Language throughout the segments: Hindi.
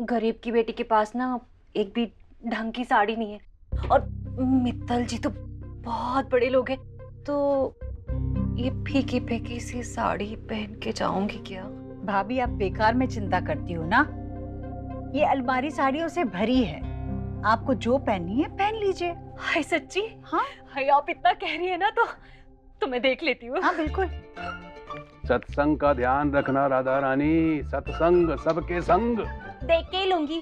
गरीब की बेटी के पास ना एक भी ढंग की साड़ी नहीं है, और मित्तल जी तो बहुत बड़े लोग हैं, तो ये फीकी फीकी सी साड़ी पहन के जाऊंगी क्या? भाभी आप बेकार में चिंता करती हो ना, ये अलमारी साड़ियों से भरी है, आपको जो पहननी है पहन लीजिए। हाय सच्ची? हाँ हाय, आप इतना कह रही है ना तो मैं देख लेती हूँ। हाँ बिल्कुल। सत्संग का ध्यान रखना राधा रानी, सत्संग सबके संग। देख के ही लूंगी।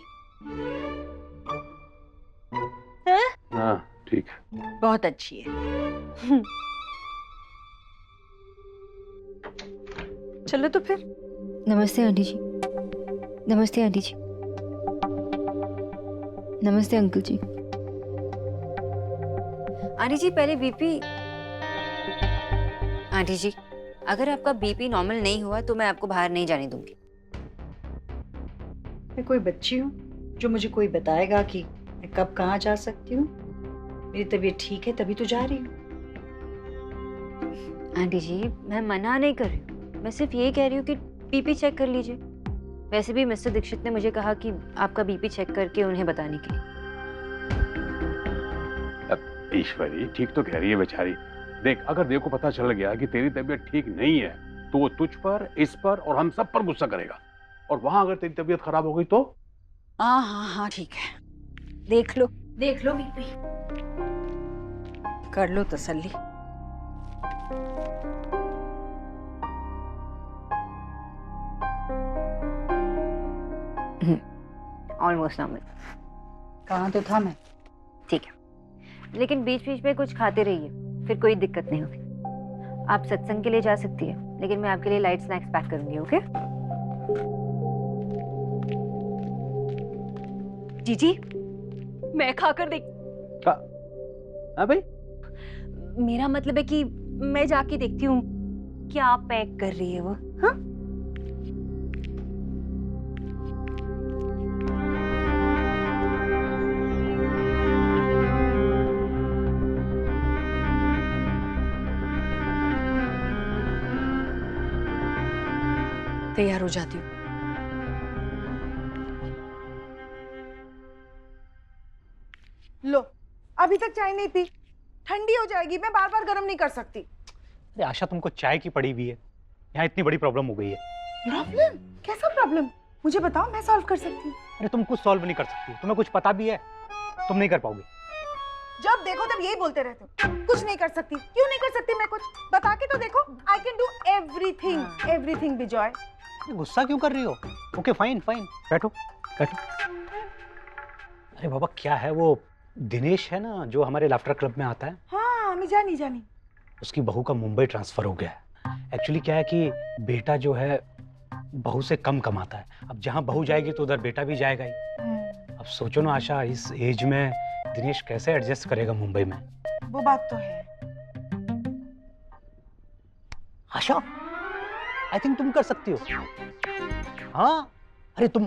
हाँ ठीक है। बहुत अच्छी है। चलो तो फिर। नमस्ते आंटी जी। नमस्ते आंटी जी। नमस्ते अंकल जी। आंटी जी पहले बीपी। आंटी जी अगर आपका बीपी नॉर्मल नहीं हुआ तो मैं आपको बाहर नहीं जाने दूंगी। मैं कोई बच्ची हूँ जो मुझे कोई बताएगा कि मैं कब कहाँ जा सकती हूँ? मेरी तबीयत ठीक है तभी तो जा रही हूँ। आंटी जी मैं मना नहीं कर रही हूँ, मैं सिर्फ ये कह रही हूँ कि बीपी चेक कर लीजिए। वैसे भी मिस्टर दीक्षित ने मुझे कहा कि आपका बीपी चेक करके उन्हें बताने के लिए। ईश्वरी ठीक तो कह रही है बेचारी। देख, अगर देव को पता चल गया कि तेरी तबीयत ठीक नहीं है तो वो तुझ पर, इस पर और हम सब पर गुस्सा करेगा, और वहां अगर तेरी तबीयत खराब हो गई तो? हाँ ठीक है, देख लो बीपी, कर लो तसल्ली। Almost normal. कहाँ तो था मैं। ठीक है, लेकिन बीच बीच में कुछ खाते रहिए, फिर कोई दिक्कत नहीं होगी। आप सत्संग के लिए जा सकती है, लेकिन मैं आपके लिए लाइट स्नैक्स पैक करूंगी। ओके जीजी, मैं खाकर देख। हाँ भाई, मेरा मतलब है कि मैं जाके देखती हूँ क्या पैक कर रही है वो। हाँ तैयार हो जाती हूँ। लो, अभी तक चाय नहीं पी, ठंडी हो जाएगी, मैं बार बार गर्म नहीं कर सकती। अरे आशा तुमको चाय की पड़ी हुई है, यहाँ इतनी बड़ी प्रॉब्लम हो गई है। प्रॉब्लम? कैसा प्रॉब्लम? मुझे बताओ, मैं सॉल्व कर सकती हूँ। अरे तुम कुछ सॉल्व नहीं कर सकती, तुम्हें कुछ पता भी है, तुम नहीं कर पाओगे। जब देखो तब यही बोलते रहते हो, कुछ नहीं कर सकती। क्यों नहीं कर सकती मैं कुछ? बता के तो देखो। I can do everything, everything with joy. गुस्सा क्यों कर रही हो? ओके फाइन फाइन, बैठो बैठो। अरे बाबा क्या है, वो दिनेश है ना जो हमारे लाफ्टर क्लब में आता है, हाँ मैं जानी। उसकी बहू का मुंबई ट्रांसफर हो गया है। एक्चुअली क्या है कि बेटा जो है बहू से कम कमाता है, अब जहाँ बहू जाएगी तो उधर बेटा भी जाएगा ही। अब सोचो ना आशा, इस एज में दिनेश कैसे एडजस्ट करेगा मुंबई में? वो बात तो है। आशा आई थिंक तुम कर सकती हो। हाँ अरे तुम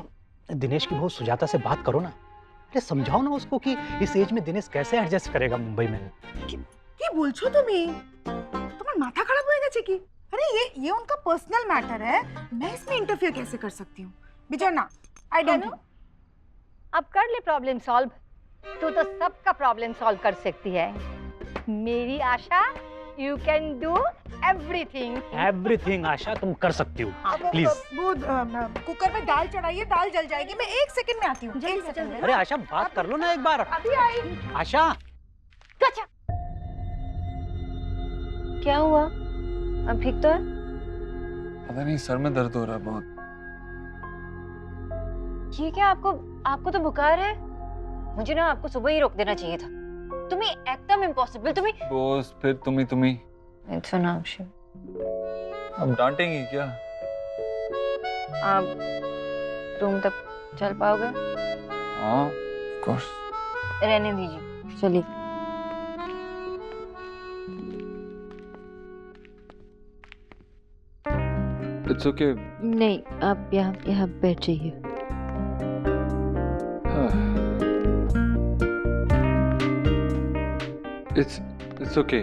दिनेश की बहू सुजाता से बात करो ना, अरे समझाओ ना उसको कि इस एज में दिनेश कैसे एडजस्ट करेगा मुंबई में। কি বলছো তুমি? তোমার মাথা খারাপ হয়ে গেছে কি? अरे ये उनका पर्सनल मैटर है, मैं इसमें इंटरफियर कैसे कर सकती हूँ? विजय ना, आई डोंट। अब कर ले प्रॉब्लम सॉल्व। तू तो सबका प्रॉब्लम सॉल्व कर सकती है। मेरी Asha, you can do everything. Everything Asha तुम कर सकती हो, प्लीज। वो कुकर में दाल चढ़ाइए, दाल जल जाएगी। मैं 1 सेकंड में आती हूँ। अरे आशा बात कर लो ना एक बार। अभी आई। आशा क्या हुआ? अब ठीक तो है? पता नहीं, सर में दर्द हो रहा है बहुत। ये क्या, आपको तो बुखार है? मुझे ना आपको सुबह ही रोक देना चाहिए था। तुम्हें एकदम इम्पॉसिबल। तुम्हें बॉस फिर तुम्ही इट्स एन ऑप्शन। अब डांटेंगी क्या? आप रूम तक चल पाओगे? हाँ ऑफ कोर्स। रहने दीजिए, चलिए। It's okay. नहीं, आप यहाँ बैठ जाइए। It's okay.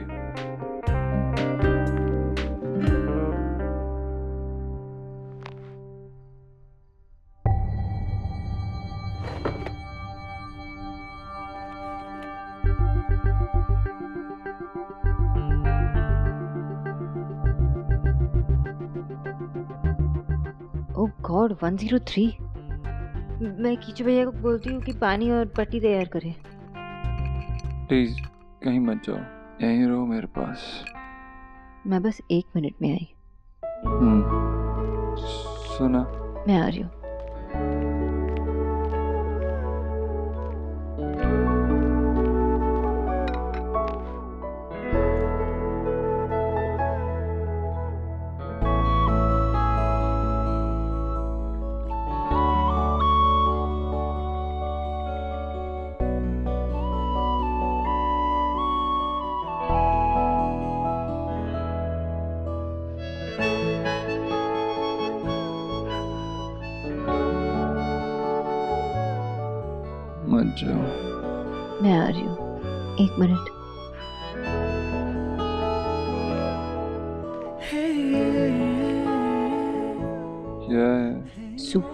गॉड 103। मैं कीचू भैया को बोलती हूँ कि पानी और पट्टी तैयार करें। प्लीज कहीं मत जाओ, यहीं रहो मेरे पास। मैं बस 1 मिनट में आई। सुना? मैं आ रही हूँ। मत जाओ। मैं आ रही हूँ, 1 मिनट। क्या है? सूप।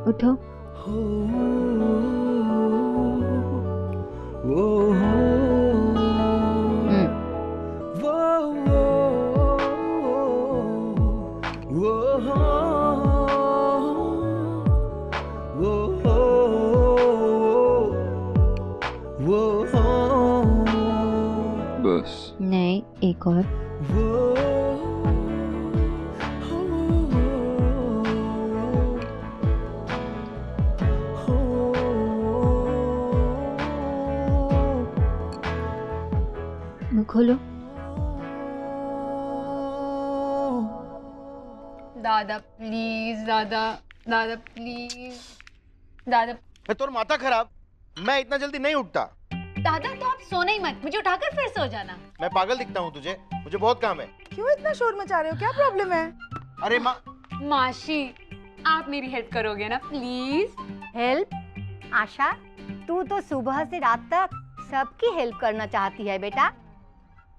उठो। बस। नहीं, एक और। मुँह खोलो। दादा प्लीज, दादा दादा प्लीज, दादा। मैं तोर माथा खराब, मैं इतना जल्दी नहीं उठता। दादा तो आप सोना ही मत, मुझे उठाकर फिर सो जाना। मैं पागल दिखता हूँ तुझे? मुझे बहुत काम है। क्यों इतना शोर मचा रहे हो? क्या प्रॉब्लम है? अरे माँ। मासी, आप मेरी हेल्प करोगे ना प्लीज? हेल्प? आशा, तू तो सुबह से रात तक सबकी हेल्प करना चाहती है बेटा।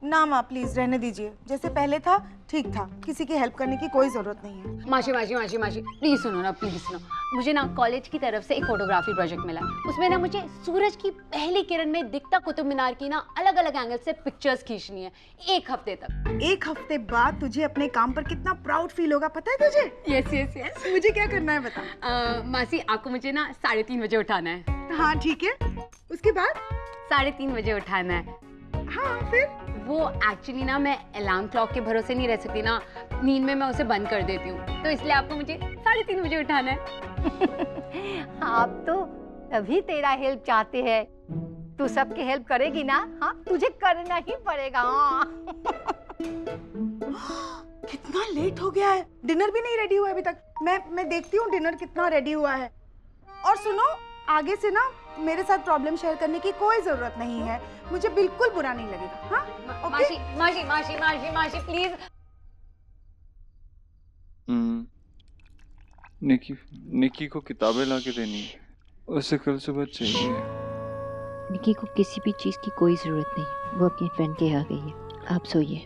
ना माँ, प्लीज रहने दीजिए। जैसे पहले था ठीक था, किसी की हेल्प करने की कोई जरूरत नहीं है। मासी मासी मासी मासी प्लीज सुनो ना, प्लीज सुनो। मुझे ना कॉलेज की तरफ से एक फोटोग्राफी प्रोजेक्ट मिला है। उसमें ना मुझे सूरज की पहली किरण में दिखता कुतुब मीनार की ना अलग अलग एंगल से पिक्चर्स खींचनी है 1 हफ्ते तक। 1 हफ्ते बाद तुझे अपने काम पर कितना प्राउड फील होगा, पता है तुझे? Yes yes yes. मुझे क्या करना है बता। मासी, आपको मुझे ना 3:30 बजे उठाना है। हाँ ठीक है, उसके बाद? 3:30 बजे उठाना है। हाँ फिर? वो एक्चुअली ना मैं अलार्म क्लॉक के भरोसे नहीं रह सकती ना, नींद में मैं उसे बंद कर देती हूँ, तो इसलिए आपको मुझे 3:30 बजे उठाना है। आप तो तभी तेरा हेल्प चाहते हैं। तू सबकी हेल्प करेगी ना? हाँ, तुझे करना ही पड़ेगा। हाँ। कितना लेट हो गया है, डिनर भी नहीं रेडी हुआ अभी तक। मैं देखती हूँ डिनर कितना रेडी हुआ है। और सुनो, आगे से ना मेरे साथ प्रॉब्लम शेयर करने की कोई जरूरत नहीं है। मुझे बिल्कुल बुरा नहीं लगेगा। हाँ ओके? मासी मासी मासी मासी मासी प्लीज। निकी को किताबें ला के देनी है, उसे कल सुबह चाहिए। निकी को किसी भी चीज़ की कोई ज़रूरत नहीं, वो अपनी फ्रेंड के यहाँ गई है। आप सोइए,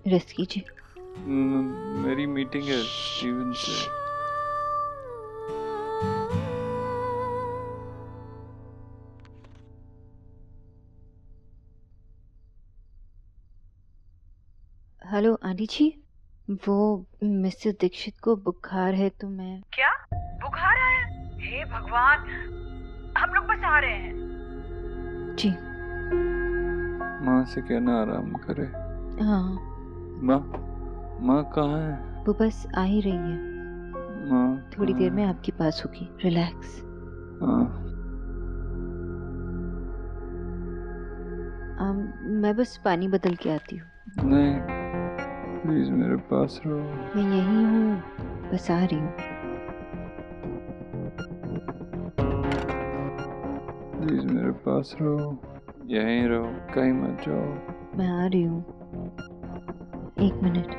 रेस्ट कीजिए। मेरी मीटिंग है स्टीवन से। हेलो आंटी जी, वो मिस्टर दीक्षित को बुखार है तो मैं। क्या बुखार आया? हे भगवान, हम लोग बस आ रहे हैं। जी माँ से कहना आराम करे। हाँ। माँ कहाँ है? वो बस आ ही रही है, माँ थोड़ी देर में आपके पास होगी। रिलैक्स। हाँ। मैं बस पानी बदल के आती हूँ। नहीं, प्लीज मेरे पास रहो। मैं यहीं हूँ, बस आ रही हूँ। प्लीज मेरे पास रहो, यहीं रहो, कहीं मत जाओ। मैं आ रही हूँ, 1 मिनट।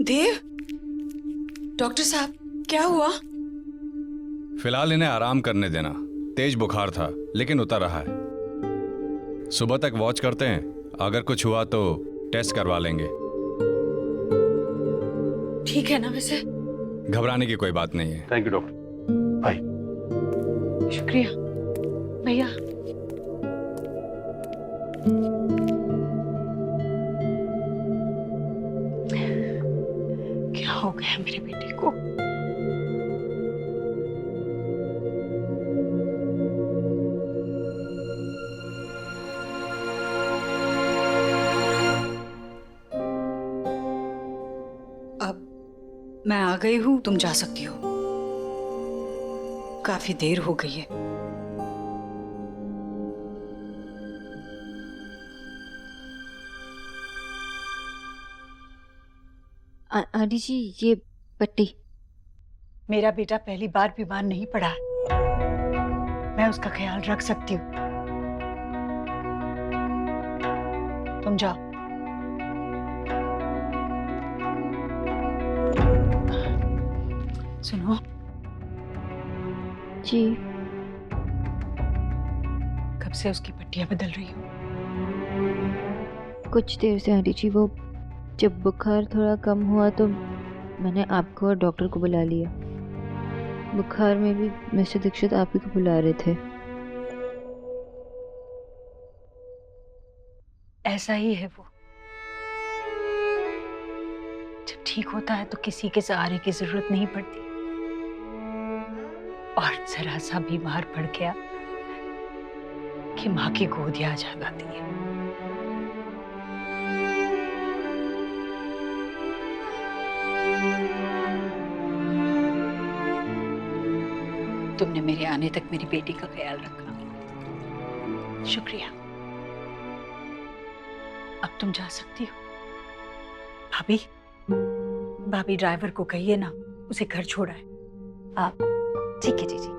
देव, डॉक्टर साहब क्या हुआ? फिलहाल इन्हें आराम करने देना। तेज बुखार था लेकिन उतर रहा है। सुबह तक वॉच करते हैं, अगर कुछ हुआ तो टेस्ट करवा लेंगे। ठीक है ना वैसे? घबराने की कोई बात नहीं है। Thank you doctor. बाय। शुक्रिया भैया। क्या हो गया मेरे बेटे को? मैं आ गई हूँ, तुम जा सकती हो। काफी देर हो गई है। आंटी जी ये पट्टी। मेरा बेटा पहली बार बीमार नहीं पड़ा, मैं उसका ख्याल रख सकती हूँ। तुम जाओ। सुनो जी, कब से उसकी पट्टियां बदल रही हो? कुछ देर से आंटी जी। वो जब बुखार थोड़ा कम हुआ तो मैंने आपको और डॉक्टर को बुला लिया। बुखार में भी मिस्टर दीक्षित आप ही को बुला रहे थे। ऐसा ही है वो, जब ठीक होता है तो किसी के सहारे की जरूरत नहीं पड़ती, और जरा सा बीमार पड़ गया कि माँ की गोद आ जाती है। तुमने मेरे आने तक मेरी बेटी का ख्याल रखा, शुक्रिया। अब तुम जा सकती हो। भाभी, भाभी ड्राइवर को कहिए ना उसे घर छोड़ा है। आप ठीक है जीजी।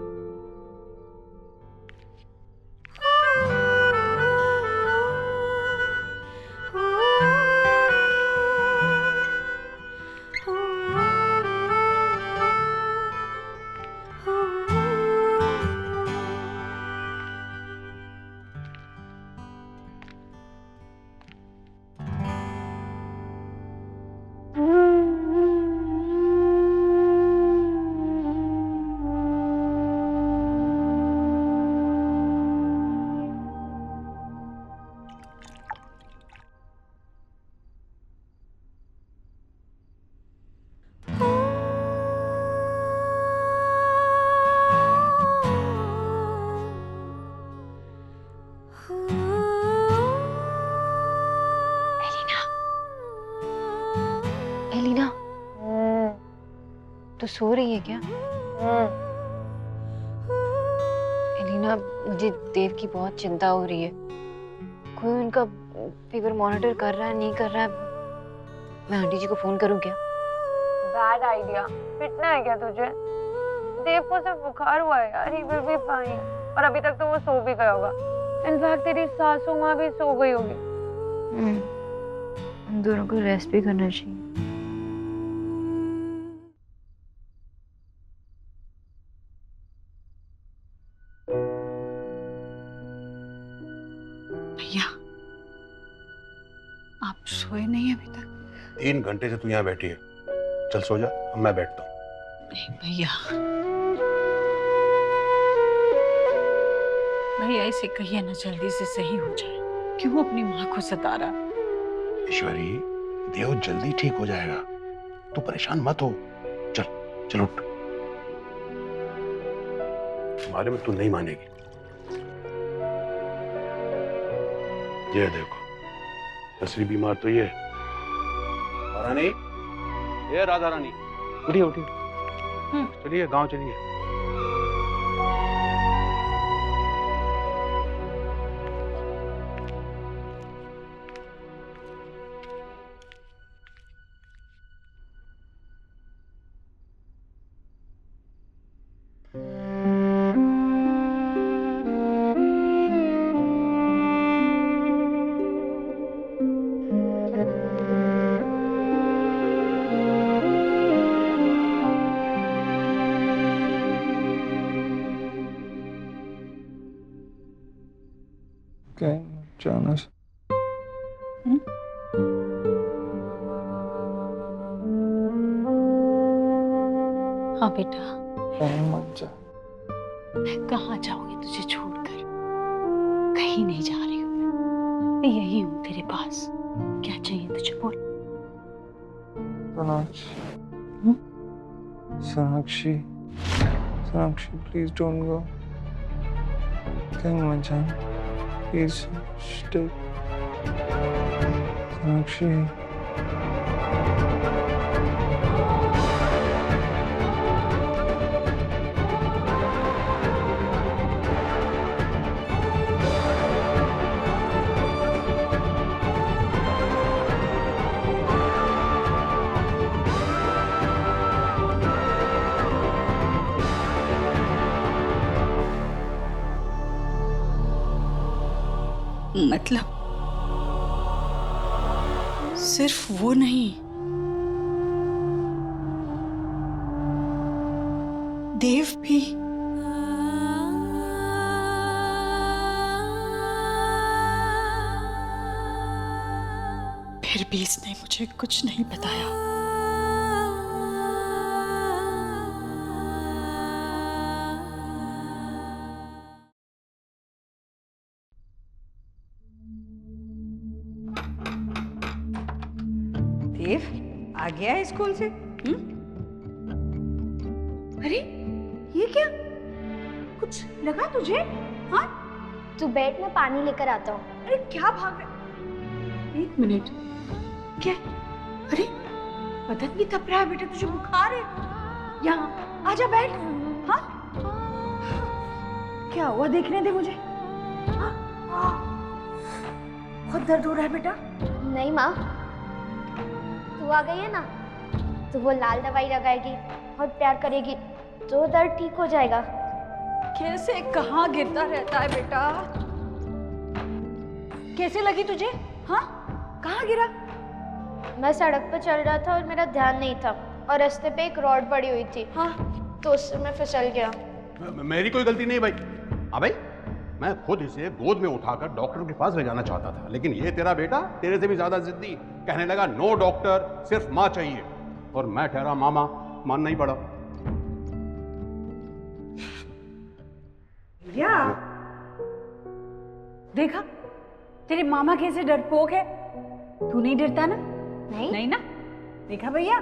तो सो रही है क्या? एलिना, मुझे देव की बहुत चिंता हो रही है। कोई उनका फीवर मॉनिटर कर रहा है, नहीं कर रहा है? मैं आंटी जी को फोन करूं क्या? Bad idea. पिटना है क्या तुझे? देव को सिर्फ बुखार हुआ है यार, ही विल बी फाइन। और अभी तक तो वो सो भी गया होगा। इनफैक्ट तेरी सासू माँ भी सो गई होगी। हम दोनों को रेस्ट भी करना चाहिए। भैया, आप सोए नहीं अभी तक? 3 घंटे से तू यहाँ बैठी है। चल सो जा, अब मैं बैठता हूँ। नहीं भैया, भैया इसे कहिए ना जल्दी से सही हो जाए। क्यों अपनी माँ को सता रहा? ईश्वरी, देव जल्दी ठीक हो जाएगा, तू परेशान मत हो। चल चल उठ। तुम्हारे में तू नहीं मानेगी। ये देखो, असली बीमार तो ये रानी। ये राधा रानी, उठिए उठिए, चलिए गांव चलिए। जाना हाँ बेटा, कहीं मत जा। मैं कहाँ जाऊंगी तुझे छोड़कर? कहीं नहीं जा रही हूँ मैं यही हूँ तेरे पास। क्या चाहिए तुझे बोल। Sonakshi, Sonakshi, Sonakshi, please don't go. कहीं मत जा, प्लीज स्टे। सोनाक्षी, मतलब सिर्फ वो नहीं, देव भी। फिर भी इसने मुझे कुछ नहीं बताया। देव आ गया है स्कूल से? अरे ये क्या, कुछ लगा तुझे? हाँ तू बैठ, मैं पानी लेकर आता हूँ। अरे क्या भाग रहे? एक मिनट, क्या? अरे बदन भी तप रहा है बेटा, तुझे बुखार है? यहाँ आजा बैठ। हाँ क्या हुआ, देखने दे मुझे। बहुत दर्द हो रहा है बेटा? नहीं माँ, तू आ गई है ना, तो वो लाल दवाई लगाएगी, बहुत प्यार करेगी, तो दर्द ठीक हो जाएगा। कैसे कहाँ गिरता रहता है बेटा? कैसे लगी तुझे? हाँ कहाँ गिरा? मैं सड़क पर चल रहा था और मेरा ध्यान नहीं था, और रास्ते पे एक रॉड पड़ी हुई थी। हाँ तो उससे मैं फिसल गया। मेरी कोई गलती नहीं भाई। हाँ भाई, मैं खुद इसे गोद में उठाकर डॉक्टर के पास ले जाना चाहता था, लेकिन ये तेरा बेटा तेरे से भी ज्यादा जिद्दी, कहने लगा नो डॉक्टर, सिर्फ माँ चाहिए। और मैं ठहरा मामा, मानना ही पड़ा। या देखा, तेरे मामा कैसे डरपोक है। तू नहीं डरता ना? नहीं ना? देखा भैया,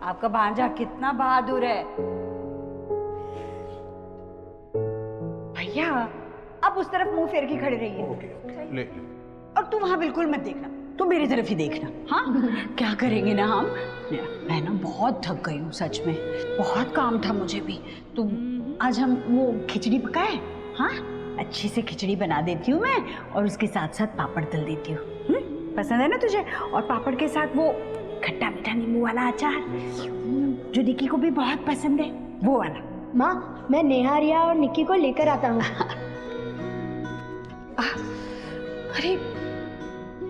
आपका भांजा कितना बहादुर है। भैया अब उस तरफ मुंह फेर के खड़े रहिए। ले। और तू वहां बिल्कुल मत देखना, तू मेरी तरफ ही देखना। हाँ क्या करेंगे ना हम। मैं ना बहुत थक गई हूँ सच में, बहुत काम था मुझे भी। तो आज हम वो खिचड़ी पकाए। हाँ अच्छी से खिचड़ी बना देती हूँ मैं, और उसके साथ साथ पापड़ तल देती हूँ। पसंद है ना तुझे? और पापड़ के साथ वो खट्टा मीठा नींबू वाला अचार, जो निक्की को भी बहुत पसंद है, वो वाला। माँ मैं नेहा, रिया और निक्की को लेकर आता हूँ। अरे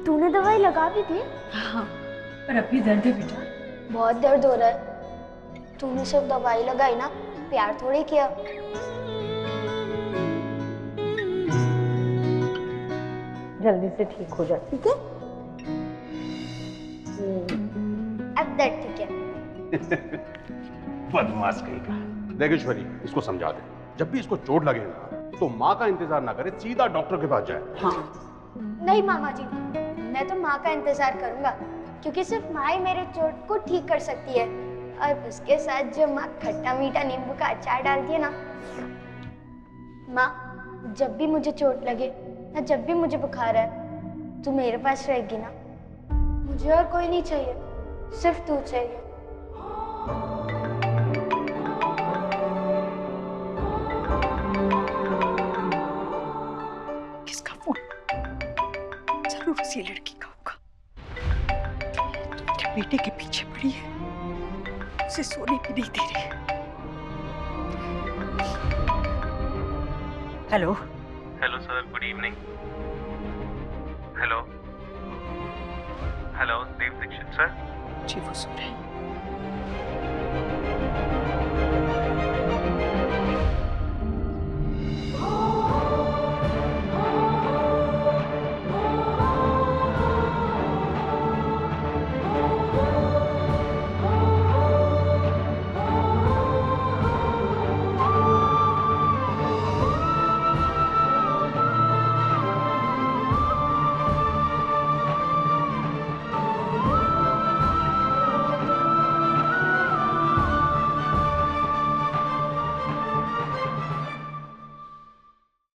तूने दवाई लगा भी दी? हाँ पर अभी दर्द है बेटा। बहुत दर्द हो रहा है। तूने सिर्फ दवाई लगाई ना, प्यार थोड़ी किया। जल्दी से ठीक हो जा, ठीक है? अब दर्द ठीक है। बदमाश कहीं का। देख ईश्वरी, इसको समझा दे, जब भी इसको चोट लगे ना तो माँ का इंतजार ना करे, सीधा डॉक्टर के पास जाए। हाँ। नहीं मामा जी, मैं तो माँ का इंतजार करूंगा, क्योंकि सिर्फ माँ ही मेरे चोट को ठीक कर सकती है। और उसके साथ जो माँ खट्टा मीठा नींबू का अचार डालती है ना। माँ जब भी मुझे चोट लगे या जब भी मुझे बुखार है, तू मेरे पास रहेगी ना। मुझे और कोई नहीं चाहिए, सिर्फ तू चाहिए। किसका फोन? जरूर उसी लड़की का होगा। तो मेरे बेटे के पीछे पड़ी है, उसे सोने भी नहीं दे रही है। Hello hello sir, good evening. Hello hello, Dev Dixit sir. जी वो सो रहे हैं।